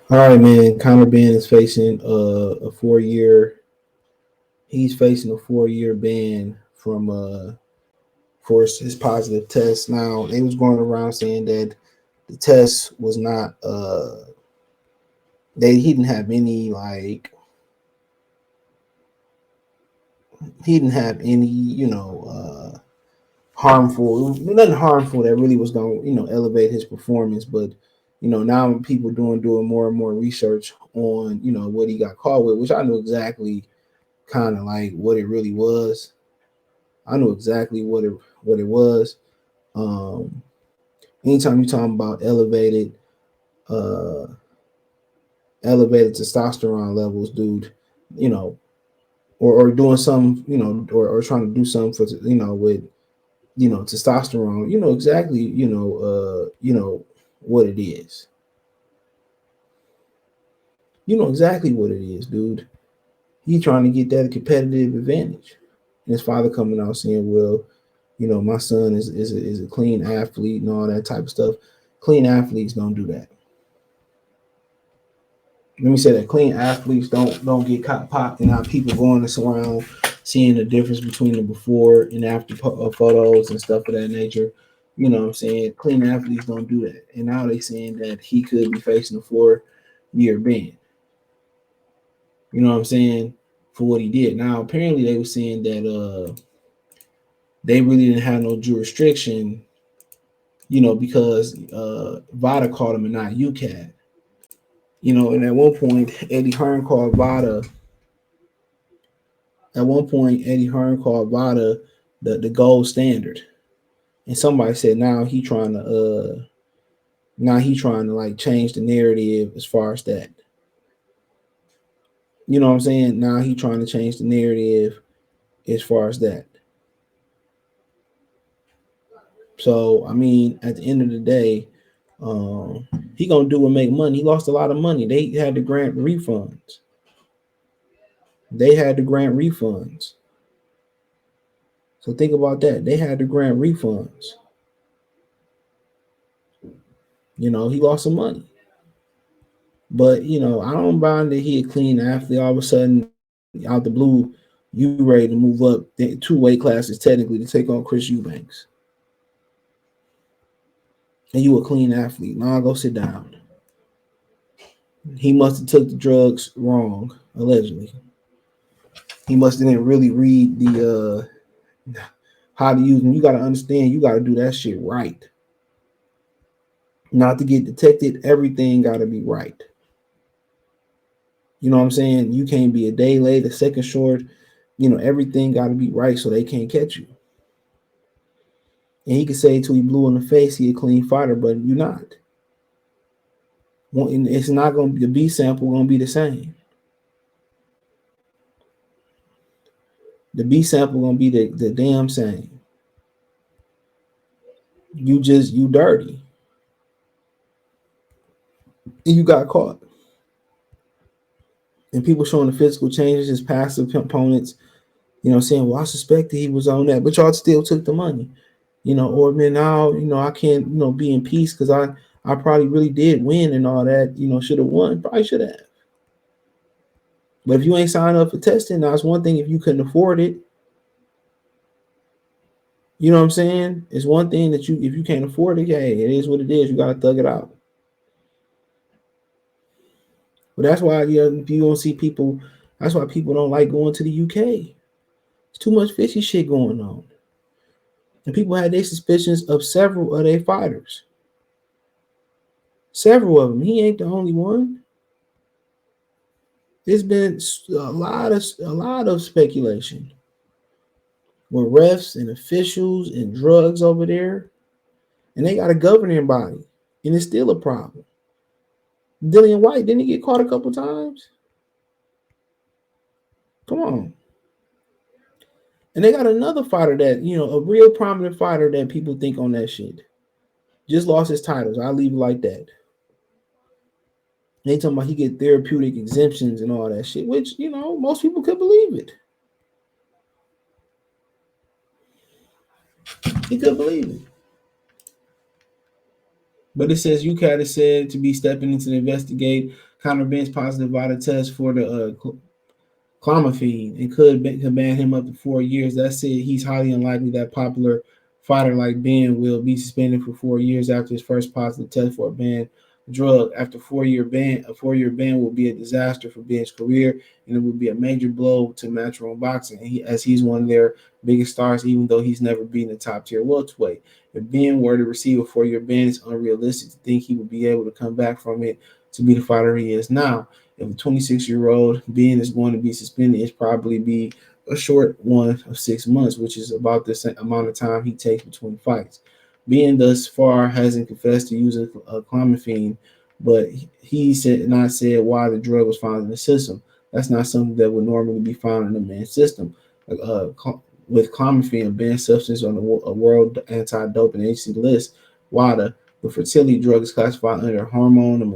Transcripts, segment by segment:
All right, man. Conor Benn is facing a 4 year. He's facing a 4 year ban from for his positive test. Now they was going around saying that the test was not they he didn't have any he didn't have any harmful, nothing harmful that really was going to elevate his performance. But now people doing more and more research on what he got caught with, which I knew exactly kind of like what it really was. I knew exactly what it was. Um, Anytime you're talking about uh, elevated testosterone levels, dude, you know, or doing some, or trying to do something for with testosterone, exactly, what it is. You know exactly what it is, dude. He trying to get that competitive advantage. And his father coming out saying, "Well, my son is a clean athlete and all that type of stuff." Clean athletes don't do that. Let me say that clean athletes don't get caught popped and how people going around seeing the difference between the before and after photos and stuff of that nature. You know what I'm saying? Clean athletes don't do that. And now they saying that he could be facing a 4 year ban. You know what I'm saying? For what he did. Now apparently they were saying that they really didn't have no jurisdiction, because Vada called him and not UCAD. And at one point Eddie Hearn called Vada At one point, Eddie Hearn called Vada the gold standard, and somebody said now he trying to like change the narrative as far as that. You know what I'm saying? Now he trying to change the narrative as far as that. So I mean, at the end of the day, he gonna do and make money. He lost a lot of money. They had to grant refunds. They had to grant refunds. So think about that. They had to grant refunds. He lost some money. But I don't mind that he a clean athlete. All of a sudden, out the blue, you ready to move up 2 weight classes technically to take on Chris Eubanks, and you a clean athlete. Now go sit down. He must have took the drugs wrong, allegedly. He must have didn't really read the how to use them. You got to understand. You got to do that shit right. Not to get detected. Everything got to be right. You know what I'm saying? You can't be a day late, a second short. Everything got to be right so they can't catch you. And he could say till he blue in the face, he a clean fighter, but you're not. It's not going to be the B sample going to be the same. The B sample going to be the damn same. You dirty. And you got caught. And people showing the physical changes, his passive components, saying, well, I suspected he was on that, but y'all still took the money. Or man, now, I can't, be in peace because I probably really did win and all that, should have won. Probably should have. But if you ain't signed up for testing, now it's one thing if you couldn't afford it. You know what I'm saying? It's one thing that if you can't afford it, hey, it is what it is. You gotta thug it out. But that's why you don't see people. That's why people don't like going to the UK. It's too much fishy shit going on, and people had their suspicions of several of their fighters. Several of them. He ain't the only one. There's been a lot of speculation with refs and officials and drugs over there, and they got a governing body, and it's still a problem. Dillian White, didn't he get caught a couple times? Come on. And they got another fighter that, a real prominent fighter that people think on that shit. Just lost his titles. I'll leave it like that. They talking about he get therapeutic exemptions and all that shit, which, most people could believe it. He could believe it. But it says UCAT is said to be stepping in to investigate Conor Benn's positive VADA test for the clomiphene and could ban him up to 4 years. That said, he's highly unlikely that popular fighter like Ben will be suspended for 4 years after his first positive test for a banned drug. After a 4 year ban will be a disaster for Ben's career, and it would be a major blow to Matchroom Boxing, as he's one of their biggest stars, even though he's never beaten a top tier welterweight. If Ben were to receive a 4 year ban, it's unrealistic to think he would be able to come back from it to be the fighter he is now. If a 26-year-old Ben is going to be suspended, it's probably be a short one of 6 months, which is about the same amount of time he takes between fights. Ben thus far hasn't confessed to using clomiphene, but he said not said why the drug was found in the system. That's not something that would normally be found in a man's system. With clomiphene, a banned substance on the World Anti-Doping Agency list, WADA, the fertility drug is classified under a hormone and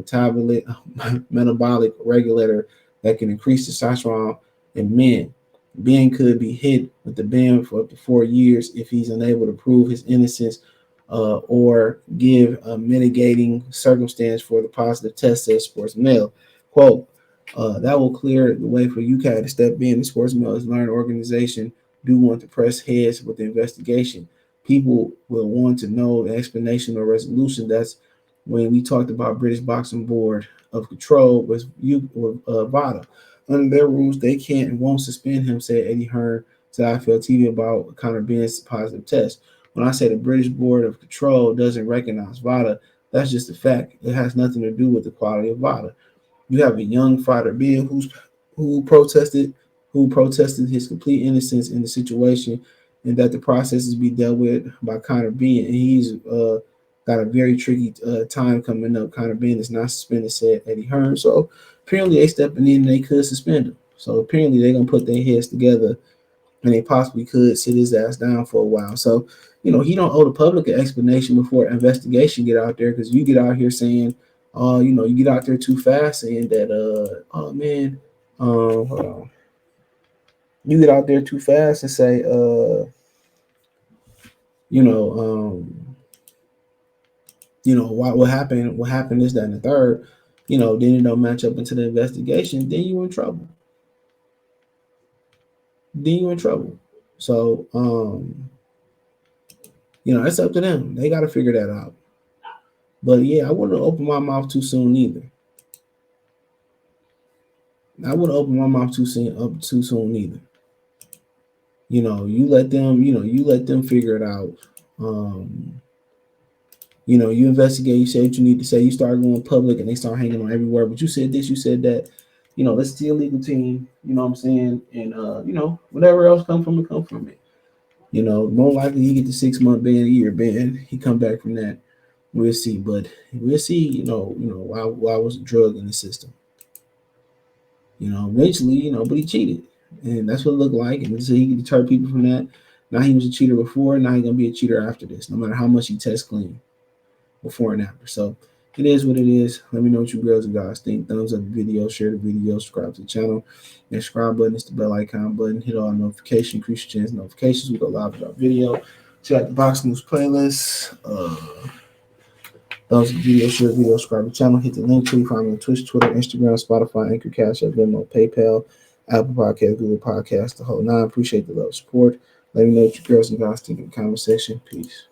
metabolic regulator that can increase testosterone in men. Ben could be hit with the ban for up to 4 years if he's unable to prove his innocence or give a mitigating circumstance for the positive test, says Sports Mail. Quote, that will clear the way for UK to step in. The Sports Mail is learned organization do want to press heads with the investigation. People will want to know the explanation or resolution. That's when we talked about British Boxing Board of Control with VADA. Under their rules, they can't and won't suspend him, said Eddie Hearn to IFL TV about Conor Benn's positive test. When I say the British Board of Control doesn't recognize VADA, that's just a fact. It has nothing to do with the quality of VADA. You have a young fighter, Bill, who protested his complete innocence in the situation, and that the processes be dealt with by Conor Benn. And he's got a very tricky time coming up. Conor Benn is not suspended, said Eddie Hearn. So apparently they stepping in and they could suspend him. So apparently they're gonna put their heads together and they possibly could sit his ass down for a while. So, he don't owe the public an explanation before investigation get out there, because you get out here saying, you get out there too fast saying that, oh man, hold on. You get out there too fast and say, you know, what happened is that and the third, then it don't match up into the investigation, then you in trouble. So, it's up to them. They got to figure that out. But yeah, I wouldn't open my mouth too soon either. You let them figure it out. You investigate, you say what you need to say, you start going public and they start hanging on every word. But you said this, you said that, let's still legal team, you know what I'm saying? And whatever else come from it, come from it. More likely he get the 6 month ban, a year ban. He come back from that. We'll see. But we'll see, why was a drug in the system. Eventually, but he cheated. And that's what it looked like. And so he can deter people from that. Now he was a cheater before, now he's gonna be a cheater after this, no matter how much he tests clean before and after. So it is what it is. Let me know what you girls and guys think. Thumbs up the video, share the video, subscribe to the channel. And subscribe button is the bell icon button. Hit all notifications, increase your chance notifications. We go live with our video. Check out the Box News playlist. Thumbs up the video, share the video, subscribe to the channel. Hit the link tree. Find me on Twitch, Twitter, Instagram, Spotify, Anchor, Cash App, Venmo, PayPal, Apple Podcasts, Google Podcasts, the whole nine. Appreciate the love, support. Let me know what you girls and guys think in the comment section. Peace.